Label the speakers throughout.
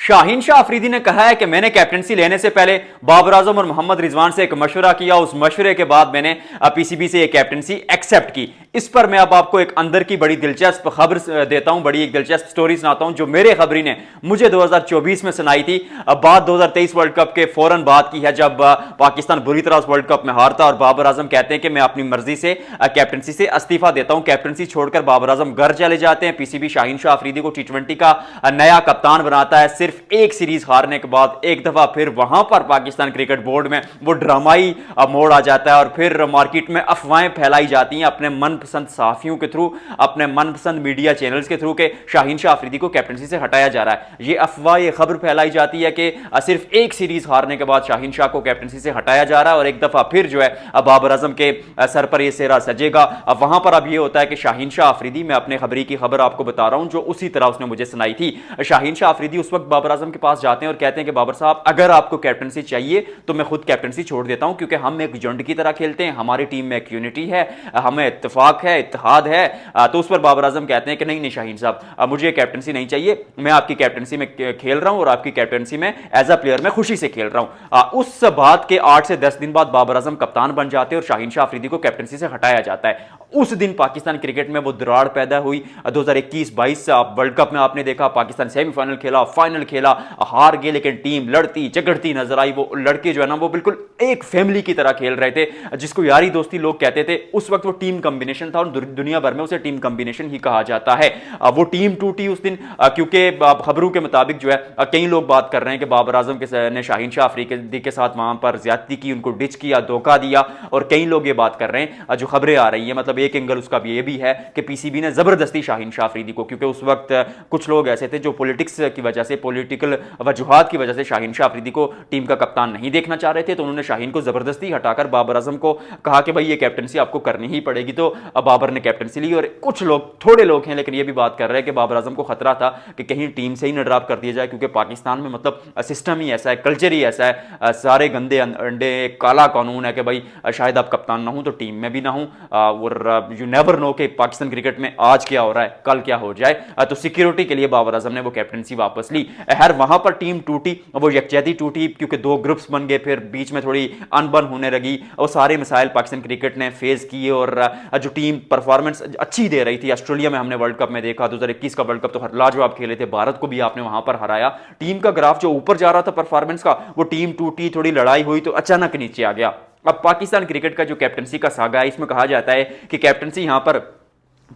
Speaker 1: शाहीन शाह अफरीदी ने कहा है कि मैंने कैप्टनसी लेने से पहले बाबर आजम और मोहम्मद रिजवान से एक मशवरा किया। उस मशवरे के बाद मैंने पीसीबी से एक कैप्टनसी एक्सेप्ट की। इस पर मैं अब आपको एक अंदर की बड़ी दिलचस्प खबर देता हूं, बड़ी एक दिलचस्प स्टोरी सुनाता हूं जो मेरे खबरी ने मुझे 2024 में सुनाई थी। बात 2023 वर्ल्ड कप के फौरन बाद की है, जब पाकिस्तान बुरी तरह वर्ल्ड कप में हारता और बाबर आजम कहते हैं कि मैं अपनी मर्जी से कैप्टनसी से इस्तीफा देता हूं। कैप्टनसी छोड़कर बाबर आजम घर चले जाते हैं। पीसीबी शाहीन शाह अफरीदी को टी20 का नया कप्तान बनाता है। सिर्फ एक सीरीज हारने के बाद एक दफा फिर वहां पर पाकिस्तान क्रिकेट बोर्ड में वो ड्रामाई मोड़ आ जाता है और फिर मार्केट में अफवाहें फैलाई जाती हैं अपने मनपसंद सहाफियों के थ्रू, अपने मनपसंद मीडिया चैनल्स के थ्रू के शाहीन शाह अफरीदी को कैप्टनसी से हटाया जा रहा है। ये अफवाह, ये खबर फैलाई जाती है कि सिर्फ एक सीरीज हारने के बाद शाहीन शाह को कैप्टनसी से हटाया जा रहा है और एक दफा फिर जो है बाबर आजम के सर पर यह सेहरा सजेगा। वहां पर अब यह होता है कि शाहीन शाह अफरीदी, मैं अपने खबरी की खबर आपको बता रहा हूं जो उसी तरह उसने मुझे सुनाई थी। शाहीन शाह अफरीदी उस वक्त बाबर आजम के पास जाते हैं और कहते हैं कि बाबर साहब, अगर आपको कैप्टनसी चाहिए तो मैं खुद कैप्टनसी छोड़ देता हूं, क्योंकि हम एक झुंड की तरह खेलते हैं, हमारी टीम में एक यूनिटी है, हमें इत्तेफाक है, इत्तेहाद है। तो उस पर बाबर आजम कहते हैं कि नहीं नहीं शाहीन साहब, मुझे कैप्टनसी नहीं चाहिए, मैं आपकी कैप्टनसी में खेल रहा हूं और आपकी कैप्टनसी में एज अ प्लेयर मैं खुशी से खेल रहा हूं। उस बात के 8 से 10 दिन बाद बाबर आजम कप्तान बन जाते हैं और शाहीन शाह अफरीदी को कैप्टनसी से हटाया जाता है। उस दिन पाकिस्तान क्रिकेट में वो दरार पैदा हुई। 2021-22 वर्ल्ड कप में आपने देखा पाकिस्तान सेमीफाइनल खेला, फाइनल खेला, हार गए, लेकिन टीम लड़ती झगड़ती नजर आई। वो लड़के जो है ना वो बिल्कुल एक फैमिली की तरह खेल रहे थे, जिसको यारी दोस्ती लोग कहते थे। उस वक्त वो टीम कॉम्बिनेशन था और दुनिया भर में उसे टीम कॉम्बिनेशन ही कहा जाता है। वो टीम टूटी उस दिन, क्योंकि खबरों के मुताबिक जो है कई लोग बात कर रहे हैं कि बाबर आजम ने शाहीन शाह अफरीदी के साथ वहां पर ज्यादती की, उनको डिच किया, धोखा दिया। और कई लोग ये बात कर रहे हैं, जो खबरें आ रही है, मतलब एक एंगल उसका भी ये भी है कि पीसीबी ने जबरदस्ती शाहीन शाह अफरीदी को, क्योंकि उस वक्त कुछ लोग ऐसे थे जो पॉलिटिक्स की वजह से, पॉलिटिकल वजूहात की वजह से शाहीन शाह अफरीदी को टीम का कप्तान नहीं देखना चाह रहे थे, तो उन्होंने शाहीन को जबरदस्ती हटाकर बाबर आजम को कहा कि भाई ये कैप्टनसी आपको करनी ही पड़ेगी। तो बाबर ने कैप्टनसी ली। और कुछ लोग, थोड़े लोग हैं लेकिन ये भी बात कर रहे हैं कि बाबर आजम को खतरा था कि कहीं टीम से ही न ड्रॉप कर दिया जाए, क्योंकि पाकिस्तान में मतलब सिस्टम ही ऐसा है, कल्चर ही ऐसा है, सारे गंदे अंडे, काला कानून है कि भाई शायद आप कप्तान ना हो तो टीम में भी ना हो। और यू नेवर नो कि पाकिस्तान क्रिकेट में आज क्या हो रहा है, कल क्या हो जाए। तो सिक्योरिटी के लिए बाबर आजम ने वो कैप्टनसी वापस ली। हर वहां पर टीम टूटी, वो यकजहती टूटी, क्योंकि 2 ग्रुप्स बन गए, फिर बीच में थोड़ी अनबन होने लगी। और सारे मसाइल पाकिस्तान क्रिकेट ने फेस किए और जो टीम परफॉर्मेंस अच्छी दे रही थी, ऑस्ट्रेलिया में हमने वर्ल्ड कप में देखा, 2021 का वर्ल्ड कप तो लाजवाब खेले थे, भारत को भी आपने वहां पर हराया। टीम का ग्राफ जो ऊपर जा रहा था परफॉर्मेंस का, वो टीम टूटी, थोड़ी लड़ाई हुई तो अचानक नीचे आ गया। अब पाकिस्तान क्रिकेट का जो कैप्टनसी का सागा है, इसमें कहा जाता है कि कैप्टनसी यहां पर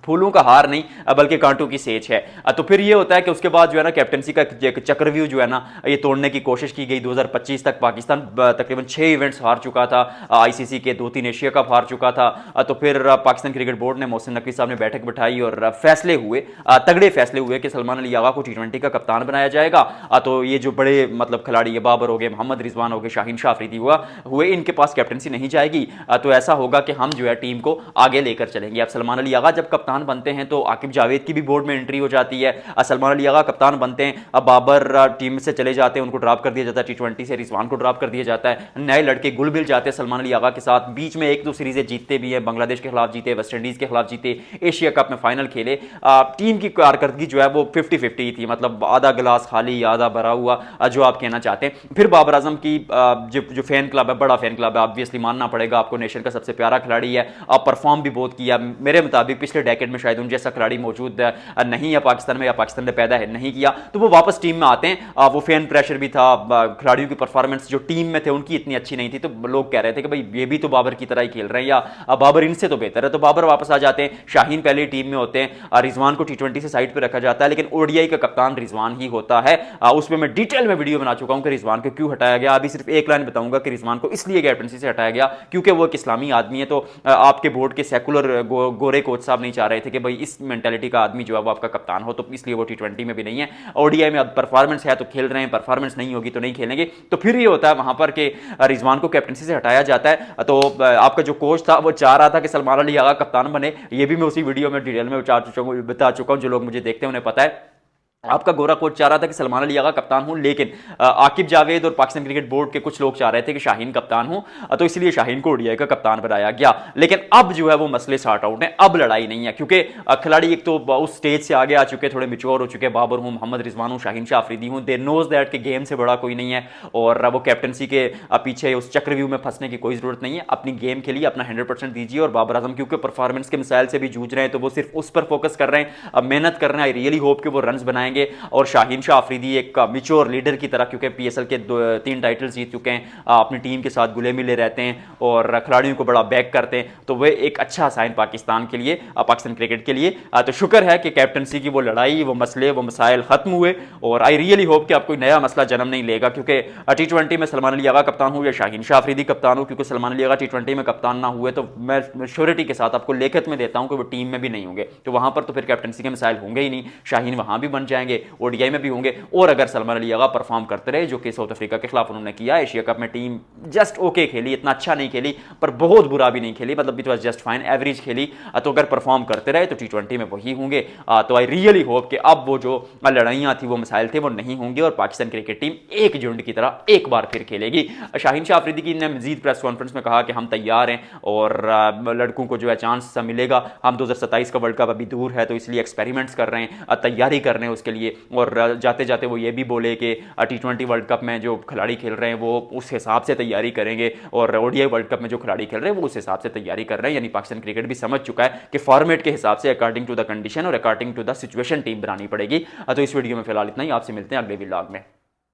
Speaker 1: फूलों का हार नहीं बल्कि कांटों की सेज है। तो फिर ये होता है कि उसके बाद जो है ना कैप्टनसी का चक्रव्यूह जो है ना ये तोड़ने की कोशिश की गई। 2025 तक पाकिस्तान तकरीबन 6 इवेंट्स हार चुका था, आईसीसी के 2-3 एशिया कप हार चुका था। तो फिर पाकिस्तान क्रिकेट बोर्ड ने मोहसिन नकवी साहब ने बैठक बिठाई और फैसले हुए, तगड़े फैसले हुए कि सलमान अली आगा को टी20 का कप्तान बनाया जाएगा। तो ये जो बड़े मतलब खिलाड़ी है, बाबर हो गए, मोहम्मद रिजवान हो गए, शाहीन शाह अफरीदी हुए, इनके पास कैप्टनसी नहीं जाएगी। तो ऐसा होगा कि हम जो है टीम को आगे लेकर चलेंगे। अब सलमान अली आगा जब कप्तान बनते हैं तो आकिब जावेद की भी बोर्ड में एंट्री हो जाती है। सलमान अली आगा कप्तान बनते हैं, अब बाबर टीम से चले जाते हैं, उनको ड्रॉप कर दिया जाता है टी20 से, रिजवान को ड्रॉप कर दिया जाता है। नए लड़के गुल मिल जाते हैं सलमान अली आगा के साथ। बीच में 1-2 सीरीजें जीतते भी हैं, बांग्लादेश के खिलाफ जीते, वेस्ट इंडीज के खिलाफ जीते, एशिया कप में फाइनल खेले। टीम की कारकर्दगी जो है वो 50-50 थी, मतलब आधा गिलास खाली आधा भरा हुआ, जो आप कहना चाहते हैं। फिर बाबर आजम की जो फैन क्लब है, बड़ा फैन क्लब है, ऑब्वियसली मानना पड़ेगा आपको, नेशन का सबसे प्यारा खिलाड़ी है, परफॉर्म भी बहुत किया। मेरे मुताबिक पिछले डेकेड में शायद उन जैसा खिलाड़ी मौजूद नहीं है पाकिस्तान में, या पाकिस्तान ने पैदा है नहीं किया। तो वो वापस टीम में आते हैं। वो फैन प्रेशर भी था, खिलाड़ियों की परफॉर्मेंस जो टीम में थे उनकी इतनी अच्छी नहीं थी, तो लोग कह रहे थे कि भाई ये भी तो बाबर की तरह ही खेल रहे हैं, या बाबर इनसे तो बेहतर है। तो बाबर वापस आ जाते हैं, शाहीन पहले टीम में होते हैं, रिजवान को टी20 से साइड पर रखा जाता है, लेकिन ओडीआई का कप्तान रिजवान ही होता है। उस पर मैं डिटेल में वीडियो बना चुका हूं कि रिजवान को क्यों हटाया गया। अभी सिर्फ एक लाइन बताऊंगा कि रिजवान को इसलिए कैप्टनसी से हटाया गया क्योंकि वो एक इस्लामी आदमी है। तो आपके बोर्ड के सेकुलर गोरे कोच साहब नहीं चाह रहे थे कि भाई इस मेंटालिटी का आदमी जो है वो आपका कप्तान हो, तो इसलिए वो टी20 में भी नहीं है। ओडीआई में अब परफॉर्मेंस है तो खेल रहे हैं, परफॉर्मेंस नहीं होगी तो नहीं खेलेंगे। तो फिर ये होता है वहां पर कि रिजवान को कैप्टनसी से हटाया जाता है। तो आपका जो कोच था वो चाह रहा था कि सलमान अली आगा कप्तान बने। ये भी मैं उसी वीडियो में डिटेल में बता चुका हूं, जो लोग मुझे देखते हैं उन्हें पता है। आपका गोरा कोच चाह रहा था कि सलमान अली आगा कप्तान हो, लेकिन आकिब जावेद और पाकिस्तान क्रिकेट बोर्ड के कुछ लोग चाह रहे थे कि शाहीन कप्तान हो, तो इसलिए शाहीन को ओडीआई का कप्तान बनाया गया। लेकिन अब जो है वो मसले सॉर्ट आउट हैं, अब लड़ाई नहीं है, क्योंकि खिलाड़ी एक तो उस स्टेज से आगे आ चुके, थोड़े मिच्योर हो चुके, बाबर हूँ, मोहम्मद रिजवान हूँ, शाहीन शाह अफरीदी हूँ, दे नोज दैट कि गेम से बड़ा कोई नहीं है और वो कैप्टनसी के पीछे उस चक्रव्यूह में फंसने की कोई जरूरत नहीं है। अपनी गेम के लिए अपना 100% दीजिए। और बाबर आजम क्योंकि परफॉर्मेंस के मिसाइल से भी जूझ रहे हैं, तो वो सिर्फ उस पर फोकस कर रहे हैं, अब मेहनत कर रहे हैं। आई रियली होप कि वो रन बनाएंगे और शाहीन शाह अफरीदी एक मिच्योर लीडर की तरह, क्योंकि पीएसएल के 3 टाइटल जीत चुके हैं, अपनी टीम के साथ गुले मिले रहते हैं और खिलाड़ियों को बड़ा बैक करते हैं, तो वे एक अच्छा साइन पाकिस्तान के लिए, पाकिस्तान क्रिकेट के लिए। तो शुक्र है कि कैप्टनसी की वो लड़ाई, वो मसले, वो मसाइल खत्म हुए और आई रियली होप कि अब कोई नया मसला जन्म नहीं लेगा, क्योंकि T20 में सलमान अली आगा कप्तान हो या शाहीन शाह अफरीदी कप्तान हो, क्योंकि सलमान अली आगा T20 में कप्तान ना हुए तो मैं श्योरिटी के साथ आपको लिखित में देता हूं कि वो टीम में भी नहीं होंगे, तो वहां पर तो फिर कैप्टनसी के मिसाइल होंगे ही नहीं। शाहीन वहां भी बन जाएंगे, ओडीआई में भी होंगे। और अगर सलमान अली आगा परफॉर्म करते रहे, जो कि साउथ अफ्रीका के खिलाफ उन्होंने किया, एशिया कप में टीम जस्ट ओके खेली, इतना अच्छा नहीं खेली पर बहुत बुरा भी नहीं खेली, मतलब it was just fine, average खेली, तो अगर परफॉर्म करते रहे तो T20 में वही होंगे। तो आई रियली होप कि अब वो जो लड़ाइयां थी, वो मिसाइल थे, वो नहीं होंगे और पाकिस्तान क्रिकेट टीम एक झुंड की तरह एक बार फिर खेलेगी। शाहीन शाह अफरीदी की ने मजीद प्रेस कॉन्फ्रेंस में कहा कि हम तैयार हैं और लड़कों को जो है चांस मिलेगा, हम 2027 का वर्ल्ड कप अभी दूर है, तो इसलिए एक्सपेरिमेंट्स कर रहे हैं, तैयारी कर रहे हैं उसके लिए। और जाते जाते वो ये भी बोले कि T20 वर्ल्ड कप में जो खिलाड़ी खेल रहे हैं वो उस हिसाब से तैयारी करेंगे और ओडीआई वर्ल्ड कप में जो खिलाड़ी खेल रहे हैं वो उस हिसाब से तैयारी कर रहे हैं। यानी पाकिस्तान क्रिकेट भी समझ चुका है कि फॉर्मेट के हिसाब से अकॉर्डिंग टू द कंडीशन और according to the situation team बनानी पड़ेगी। तो इस वीडियो में फिलहाल इतना ही, आपसे मिलते हैं अगले व्लॉग में।